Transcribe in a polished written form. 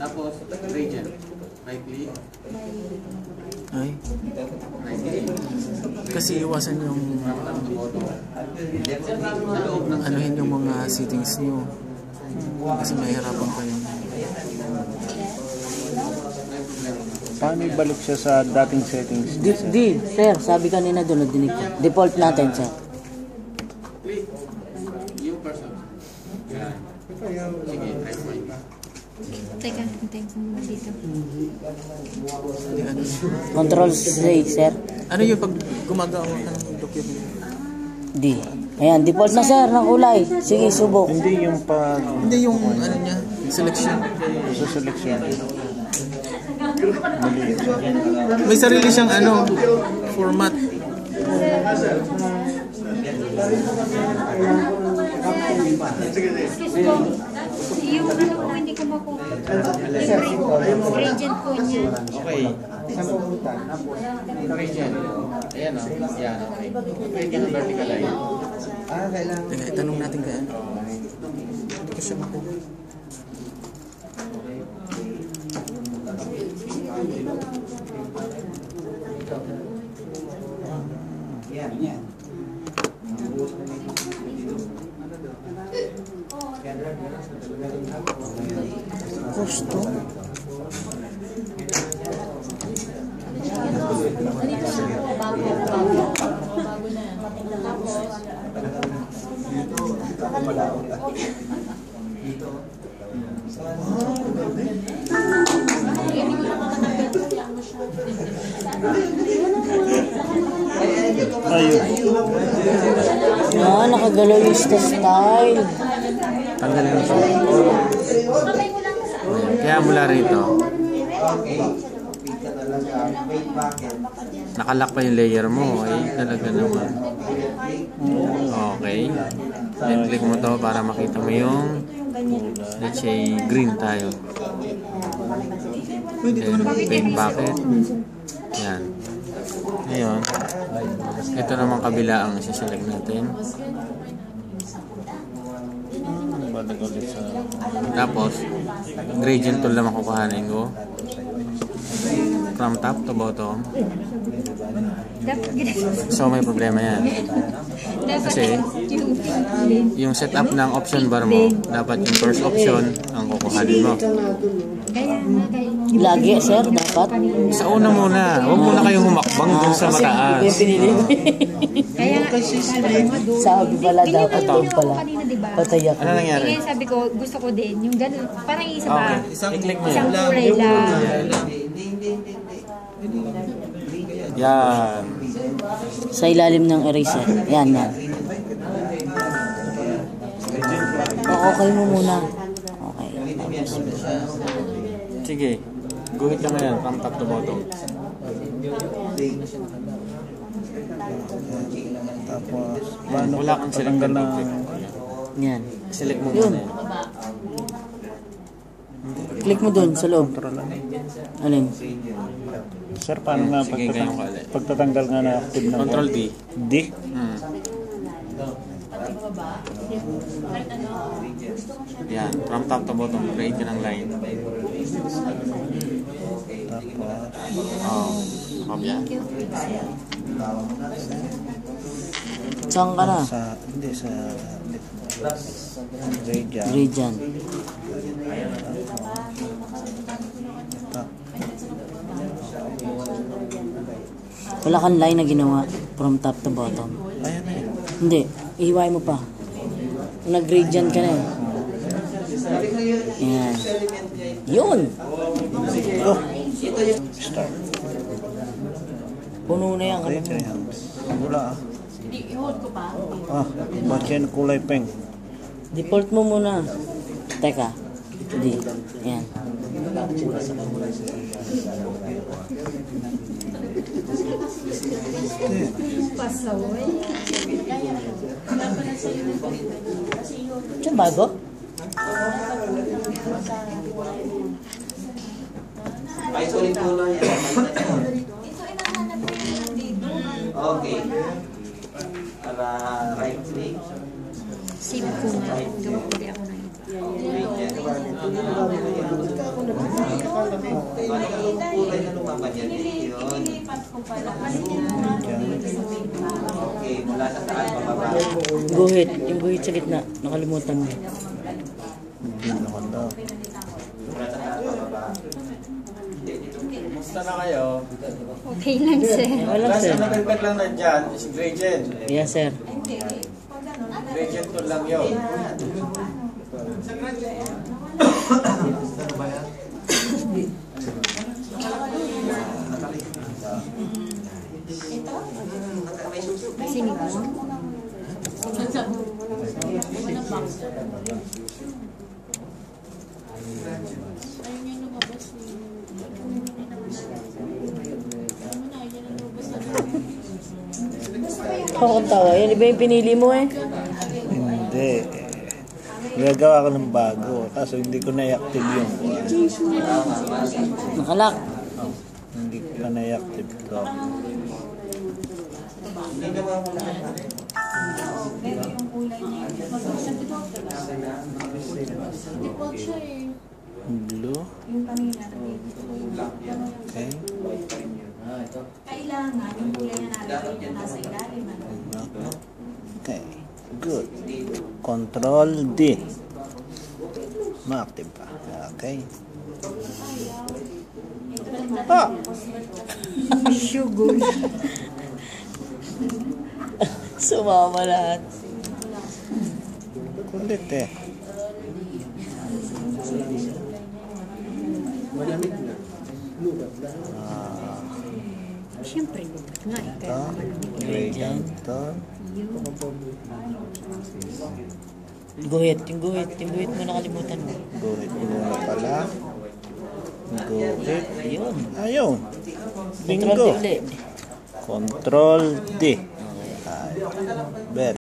Tapos, gradient. Right click. Ay. Right click. Kasi iwasan yung anuhin yung mga settings nyo. Kasi mahirapan kayo. Paano ibalik siya sa dating settings? Di, sir, sabi kanina doon, nadinig ko. Default natin, sir. Click. Yung person. Yan. Sige, try mo. Teka, hintayin ko muna dito. Control C, sir. Ano yung pag gumagawa ng document? D. Ayan, default na, sir, ng kulay. Sige, subok. Hindi yung pag... Hindi yung ano niya, selection. Sa selection. May sarili siyang ano, format. Excuse po, yung ano ko hindi ko makuha. Yung gradient po niya. Okay. Gradient. Ayan o. Yan, okay. Gradient vertical line. Teka, itanong natin kaya. Hindi ko siya makuha. Gusto. Ah, nakagalaw yung style. Tanggalin mo siya. Kaya mula rito, nakalock pa yung layer mo. Ay, talaga naman. Okay. Then click mo to para makita mo yung, let's say, green tayo. Then paint bucket. Yan. Ngayon, ito naman kabila ang isa-select natin. Tapos, gradient tool naman kukuhanin ko. From top to bottom. So, may problema yan. Kasi, yung setup ng option bar mo, dapat yung first option ang kukuhanin mo. Lagi, sir, dapat. Sa una muna. Huwag muna kayong humakbang dun sa mataas. Yung pinili mo. Sabi pala dapat doon pala. Patayak. Ano nangyari? Kaya sabi ko, gusto ko din. Yung ganun, parang yung isa ba? I-click mo Isang yan. kulay lang. Yan. Sa ilalim ng eraser. Yan, yan. Okay mo muna. Okay. Sige. Guhit lang yan from top to bottom. Tapos, paano Wala kang select patanggal na ng... Yan. Select mo Yun. muna yan. Click mo dun sa loob. Alin? Sir, paano nga Sige, ganyan ka ulit. pagtatanggal nga na active na... Control D. D? Yan. From top to bottom. Create yun ang line. Tapos... Kopya. Saan ka na? Sa... Hindi, sa... Gradient. Gradient. Wala kang line na ginawa from top to bottom. Ayan na yun. Hindi. Ihiway mo pa. Nag-gradient ka na eh. Yan. Yun! Oh! Start. Puno na yan. Ayan, ayan. Wala ah. Ah, ba't yan kulay pink? Default mo muna. Teka. Hindi. Yan. Pasaway. Ito bago? Ay, sorry po lang yan. Okay. Para right click. Save ko na. Gawa ko rin ako na ito. kulay na lumaban yan? Yun. Okay, mula sa taas pababa. Guhit. Yung guhit sa gitna. Nakalimutan mo. Hindi naman daw. Mula sa taas pababa. Kumusta na kayo? Okay lang, sir. Wala, Last sir. na nagpag lang na dyan is gradient. Yes, sir. Gradient tool lang yun. Sino po? Ako ang tawa. Yan iba yung pinili mo eh. Hindi. Gagawa ko ng bago. Kaso hindi ko na-active yung Nakalak. hindi ko pa na-active to. Blue. Okay. Kailangan yung kulay na natin yung nasa ilalim. Okay. Good. Control D. Ma-active pa. Okay. Ah! Sugar. Sumama lahat. Kulit eh. Siyempre, nga eh. Ito. Gradient to. Guhit. Yung guhit. Yung guhit mo nakalimutan mo. Guhit muna pala. Guhit. Ayun. Ayun. Control Bingo. D ulit. Control D. Ay. Very